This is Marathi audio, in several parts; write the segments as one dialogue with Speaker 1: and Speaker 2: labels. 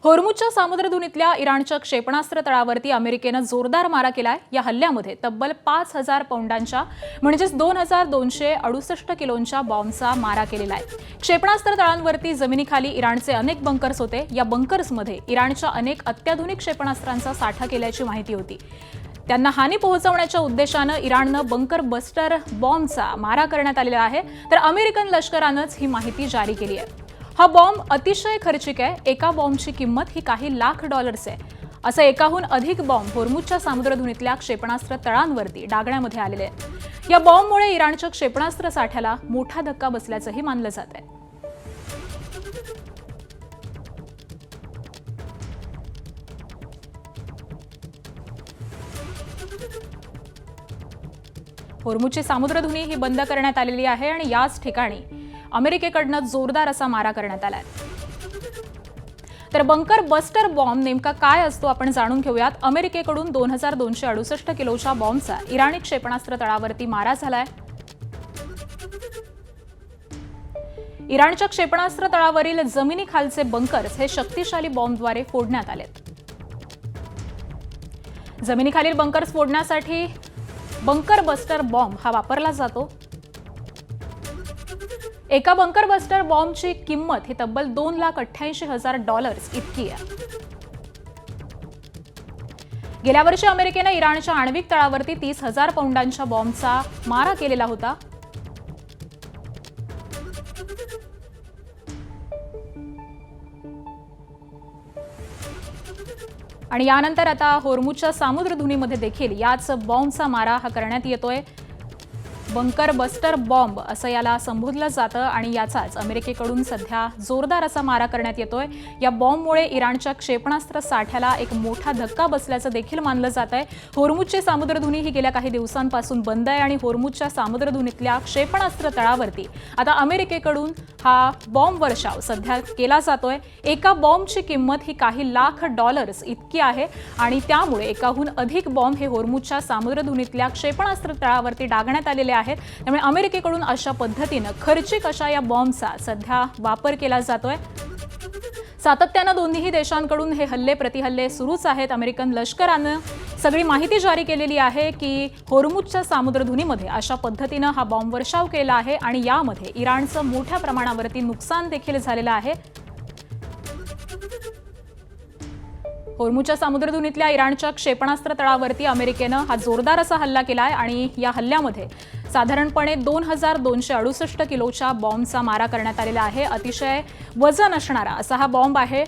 Speaker 1: होर्मुझच्या सामुद्रधुनीतल्या इराणच्या क्षेपणास्त्र तळावरती अमेरिकेनं जोरदार मारा केलाय। या हल्ल्यामध्ये तब्बल 5,000 पौंडांच्या म्हणजेच 2,268 किलोंच्या बॉम्बचा मारा केलेला आहे। क्षेपणास्त्र तळांवरती जमिनीखाली इराणचे अनेक बंकर्स होते। या बंकर्समध्ये इराणच्या अनेक अत्याधुनिक क्षेपणास्त्रांचा साठा केल्याची माहिती होती। त्यांना हानी पोहोचवण्याच्या उद्देशानं इराणनं बंकर बस्टर बॉम्बचा मारा करण्यात आलेला आहे। तर अमेरिकन लष्करानंच ही माहिती जारी केली आहे। हा बॉम्ब अतिशय खर्चिक आहे। एका बॉम्बची किंमत ही काही लाख डॉलर्स आहे। असं एकाहून अधिक बॉम्ब होर्मुझच्या सामुद्रधुनीतल्या क्षेपणास्त्र तळांवरती डागण्यामध्ये आलेले आहेत। या बॉम्बमुळे इराणच्या क्षेपणास्त्र साठ्याला मोठा धक्का बसल्याचंही मानलं जात आहे। होर्मुझची सामुद्रधुनी ही बंद करण्यात आलेली आहे आणि याच ठिकाणी अमेरिकेकडनं जोरदार असा मारा करण्यात आलाय। तर बंकर बस्टर बॉम्ब नेमका काय असतो आपण जाणून घेऊयात। अमेरिकेकडून 2,268 किलोच्या बॉम्बचा इराणी क्षेपणास्त्र तळावरती मारा झालाय। इराणच्या क्षेपणास्त्र तळावरील जमिनीखालचे बंकर्स हे शक्तिशाली बॉम्बद्वारे फोडण्यात आलेत। जमिनीखालील बंकर्स फोडण्यासाठी बंकर बस्टर बॉम्ब हा वापरला जातो। एका बंकर बस्टर बॉम्बची किंमत ही तब्बल $2,88,000 इतकी आहे। गेल्या वर्षी अमेरिकेनं इराणच्या आण्विक तळावरती 30,000 पौंडांच्या बॉम्बचा मारा केलेला होता। आणि यानंतर आता होर्मुझच्या सामुद्रधुनीमध्ये देखील याच बॉम्बचा मारा हा करण्यात येतोय। बंकर बस्टर बॉम्ब असं याला संबोधलं जातं आणि याचाच अमेरिकेकडून सध्या जोरदार असा मारा करण्यात येतोय। या बॉम्बमुळे इराणच्या क्षेपणास्त्र साठ्याला एक मोठा धक्का बसल्याचं देखील मानलं जात आहे। होर्मुझची सामुद्रधुनी ही गेल्या काही दिवसांपासून बंद आहे आणि होर्मुझच्या सामुद्रधुनीतल्या क्षेपणास्त्र तळावरती आता अमेरिकेकडून हा बॉम्ब वर्षाव सध्या केला जातोय। एका बॉम्बची किंमत ही काही लाख डॉलर्स इतकी आहे आणि त्यामुळे एकाहून अधिक बॉम्ब हे होर्मुझच्या सामुद्रधुनीतल्या क्षेपणास्त्र तळावरती डागण्यात आलेले आहेत। त्यामुळे अमेरिकेकडून अशा पद्धतीनं खर्चिक अशा या बॉम्बचा सध्या वापर केला जातोय। सातत्यानं दोन्ही देशांकडून हे हल्ले प्रतिहल्ले सुरूच आहेत। अमेरिकन लष्करानं सगळी माहिती जारी केलेली आहे की होर्मुझच्या सामुद्रधुनीमध्ये अशा पद्धतीनं हा बॉम्ब वर्षाव केला आहे आणि यामध्ये इराणचं मोठ्या प्रमाणावरती नुकसान देखील झालेलं आहे। होर्मुझच्या सामुद्रधुनीतल्या इराणच्या क्षेपणास्त्र तळावरती अमेरिकेनं हा जोरदार असा हल्ला केलाय आणि या हल्ल्यामध्ये साधारणपणे 2,268 किलोच्या बॉम्बचा मारा करण्यात आलेला आहे। अतिशय वजन असणारा असा हा बॉम्ब आहे।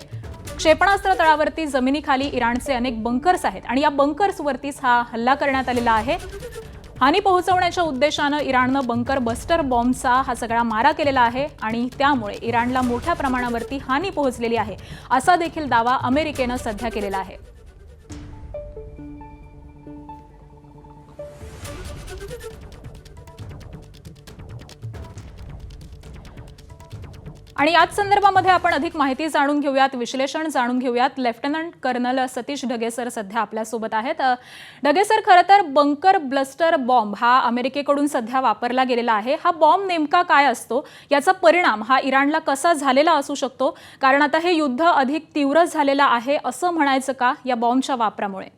Speaker 1: क्षेपणास्त्र तळावरती जमिनीखाली इराणचे अनेक बंकर्स आहेत आणि या बंकर्सवरतीच हा हल्ला करण्यात आलेला आहे। हानी पोहोचवण्याच्या उद्देशानं इराणनं बंकर बस्टर बॉम्बचा हा सगळा मारा केलेला आहे आणि त्यामुळे इराणला मोठ्या प्रमाणावरती हानी पोहोचलेली आहे असा देखील दावा अमेरिकेनं सध्या केलेला आहे। आणि याच संदर्भामध्ये आपण अधिक माहिती जाणून घेऊयात, विश्लेषण जाणून घेऊयात। Lieutenant colonel Satish Dhage sir सध्या आपल्यासोबत आहेत। ढगे सर, खरं तर बंकर ब्लस्टर बॉम्ब हा अमेरिकेकडून सध्या वापरला गेलेला आहे। हा बॉम्ब नेमका काय असतो, याचा परिणाम हा इराणला कसा झालेला असू शकतो, कारण आता हे युद्ध अधिक तीव्र झालेलं आहे असं म्हणायचं का या बॉम्बच्या वापरामुळे?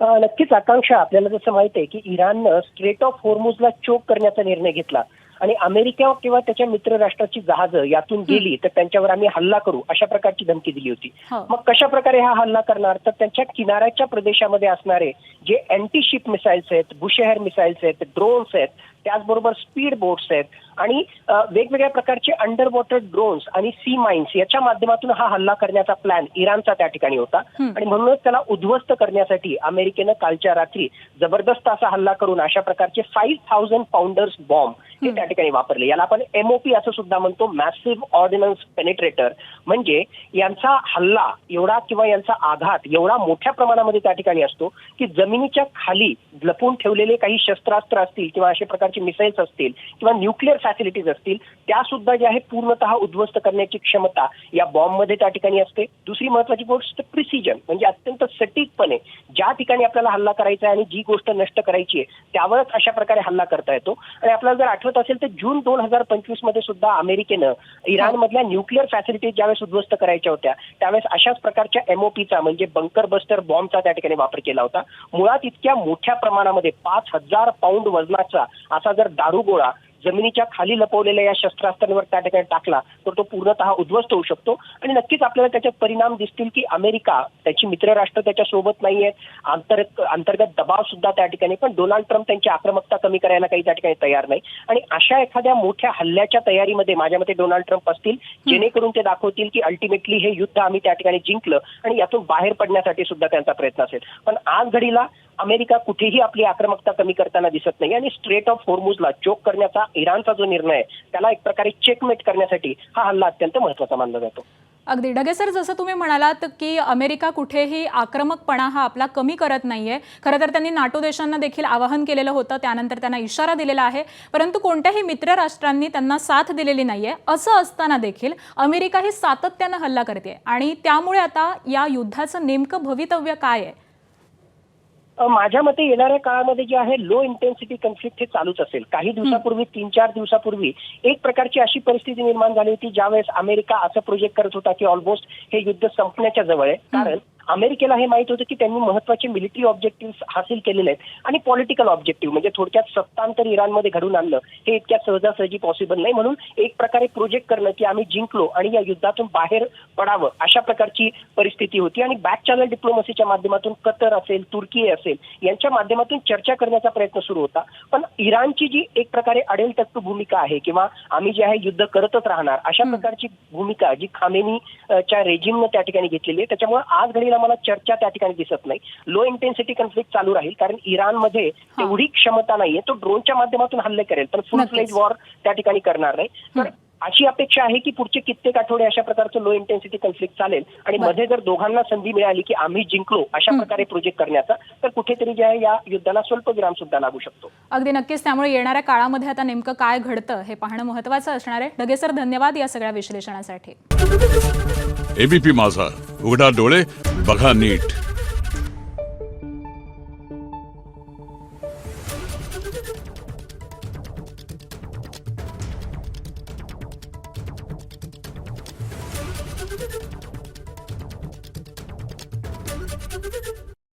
Speaker 2: नक्कीच आकांक्षा, आपल्याला जसं माहिती आहे की इराणनं स्ट्रेट ऑफ होर्मुझला चोक करण्याचा निर्णय घेतला आणि अमेरिका किंवा त्याच्या मित्र राष्ट्राची जहाजं यातून गेली तर त्यांच्यावर आम्ही हल्ला करू अशा प्रकारची धमकी दिली होती। मग कशा प्रकारे हा हल्ला करणार, तर त्यांच्या किनाऱ्याच्या प्रदेशामध्ये असणारे जे अँटी शिप मिसाइल्स आहेत, बुशेहर मिसाइल्स आहेत, ड्रोन्स आहेत, त्याचबरोबर स्पीड बोट्स आहेत आणि वेगवेगळ्या प्रकारचे अंडर वॉटर ड्रोन्स आणि सी माइन्स याच्या माध्यमातून हा हल्ला करण्याचा प्लॅन इराणचा त्या ठिकाणी होता आणि म्हणूनच त्याला उद्ध्वस्त करण्यासाठी अमेरिकेनं कालच्या रात्री जबरदस्त असा हल्ला करून अशा प्रकारचे 5,000 पाउंडर्स बॉम्ब हे त्या ठिकाणी वापरले। याला आपण MOP असं सुद्धा म्हणतो, मॅसिव्ह ऑर्डिनन्स पेनिट्रेटर। म्हणजे यांचा हल्ला एवढा किंवा यांचा आघात एवढा मोठ्या प्रमाणामध्ये त्या ठिकाणी असतो की जमिनीच्या खाली लपून ठेवलेले काही शस्त्रास्त्र असतील किंवा अशा प्रकारचे मिसाइल्स असतील किंवा न्यूक्लिअर फॅसिलिटीज असतील त्या सुद्धा ज्या आहे पूर्णतः उद्ध्वस्त करण्याची क्षमता या बॉम्बमध्ये त्या ठिकाणी असते। दुसरी महत्त्वाची गोष्ट प्रिसिजन, म्हणजे अत्यंत सटीकपणे ज्या ठिकाणी आपल्याला हल्ला करायचा आहे आणि जी गोष्ट नष्ट करायची आहे त्यावरच अशा प्रकारे हल्ला करता येतो। आणि आपल्याला जर आठवत आठवत असेल तर जून 2025 मध्ये सुद्धा अमेरिकेनं इराणमधल्या न्यूक्लिअर फॅसिलिटीज ज्यावेळेस उद्ध्वस्त करायच्या होत्या त्यावेळेस अशाच प्रकारच्या MOPचा म्हणजे बंकर बस्टर बॉम्बचा त्या ठिकाणी वापर केला होता. मुळात इतक्या मोठ्या प्रमाणामध्ये 5,000 पाऊंड वजनाचा असा जर दारुगोळा जमिनीच्या खाली लपवलेल्या या शस्त्रास्त्रांवर त्या ठिकाणी टाकला तर तो पूर्णतः उद्ध्वस्त होऊ शकतो आणि नक्कीच आपल्याला त्याच्यात परिणाम दिसतील की अमेरिका त्याची मित्रराष्ट्र त्याच्या सोबत नाहीये, अंतर्गत दबाव सुद्धा त्या ठिकाणी, पण डोनाल्ड ट्रम्प त्यांची आक्रमकता कमी करायला काही त्या ठिकाणी तयार नाही आणि अशा एखाद्या मोठ्या हल्ल्याच्या तयारीमध्ये माझ्या मते डोनाल्ड ट्रम्प असतील जेणेकरून ते दाखवतील की अल्टिमेटली हे युद्ध आम्ही त्या ठिकाणी जिंकलं आणि यातून बाहेर पडण्यासाठी सुद्धा त्यांचा प्रयत्न असेल. पण आज घडीला अमेरिका कुठेही आपली आक्रमकता कमी करताना दिसत नाही आणि स्ट्रेट ऑफ होर्मुझला चोक करण्याचा इराणचा जो निर्णय आहे त्याला एक प्रकारे चेकमेट करण्यासाठी हा हल्ला अत्यंत महत्त्वाचा मानला जातो.
Speaker 1: अगदी ढगे सर, जसं तुम्ही म्हणालात की अमेरिका कुठेही आक्रमकपणा हा आपला कमी करत नाहीये. खरं तर त्यांनी नाटो देशांना देखील आवाहन केलेलं होतं, त्यानंतर त्यांना इशारा दिलेला आहे, परंतु कोणत्याही मित्र राष्ट्रांनी त्यांना साथ दिलेली नाहीये. असं असताना देखील अमेरिका ही सातत्यानं हल्ला करते आणि त्यामुळे आता या युद्धाचं नेमकं भवितव्य काय आहे?
Speaker 2: माझ्या मते येणाऱ्या काळामध्ये जे आहे लो इंटेन्सिटी कॉन्फ्लिक्ट हे चालूच असेल. काही दिवसापूर्वी 3-4 दिवसापूर्वी एक प्रकारची अशी परिस्थिती निर्माण झाली होती ज्यावेळेस अमेरिका असं प्रोजेक्ट करत होता की ऑलमोस्ट हे युद्ध संपण्याच्या जवळ आहे. कारण अमेरिकेला हे माहित होतं की त्यांनी महत्वाचे मिलिटरी ऑब्जेक्टिव्ह हासिल केलेले आहेत आणि पॉलिटिकल ऑब्जेक्टिव्ह म्हणजे थोडक्यात सत्तांतर इराणमध्ये घडून आणलं हे इतक्या सहजासहजी पॉसिबल नाही. म्हणून एक प्रकारे प्रोजेक्ट करणं की आम्ही जिंकलो आणि या युद्धातून बाहेर पडावं अशा प्रकारची परिस्थिती होती आणि बॅक चॅनल डिप्लोमसीच्या माध्यमातून कतर असेल, तुर्की असेल यांच्या माध्यमातून चर्चा करण्याचा प्रयत्न सुरू होता. पण इराणची जी एक प्रकारे अडेलतट्टू भूमिका आहे किंवा आम्ही जे आहे युद्ध करतच राहणार अशा प्रकारची भूमिका जी खामेनीच्या रेजिमनं त्या ठिकाणी घेतलेली आहे त्याच्यामुळे आज घडीला मला चर्चा त्या ठिकाणी दिसत नाही. लो इंटेन्सिटी कॉन्फ्लिक्ट चालू राहील कारण इराणमध्ये तेवढी क्षमता नाहीये, तो ड्रोनच्या माध्यमातून हल्ले करेल पण फुल फ्लेज वॉर त्या ठिकाणी करणार नाही. तर अशी अपेक्षा आहे की पुढचे कित्येक आठवडे अशा प्रकारचं लो इंटेन्सिटी कॉन्फ्लिक्ट चालेल आणि मध्ये जर दोघांना संधी मिळाली की आम्ही जिंकलो अशा प्रकारे प्रोजेक्ट करण्याचा तर कुठेतरी जे आहे या युद्धाला स्वल्पविराम सुद्धा लागू शकतो.
Speaker 1: अगदी नक्कीच. त्यामुळे येणाऱ्या काळामध्ये आता नेमकं काय घडतं हे पाहणं महत्त्वाचं असणार आहे. ढगे सर, धन्यवाद या सगळ्या विश्लेषणासाठी.
Speaker 3: ABP माझा, उघडा डोळे बघा नीट.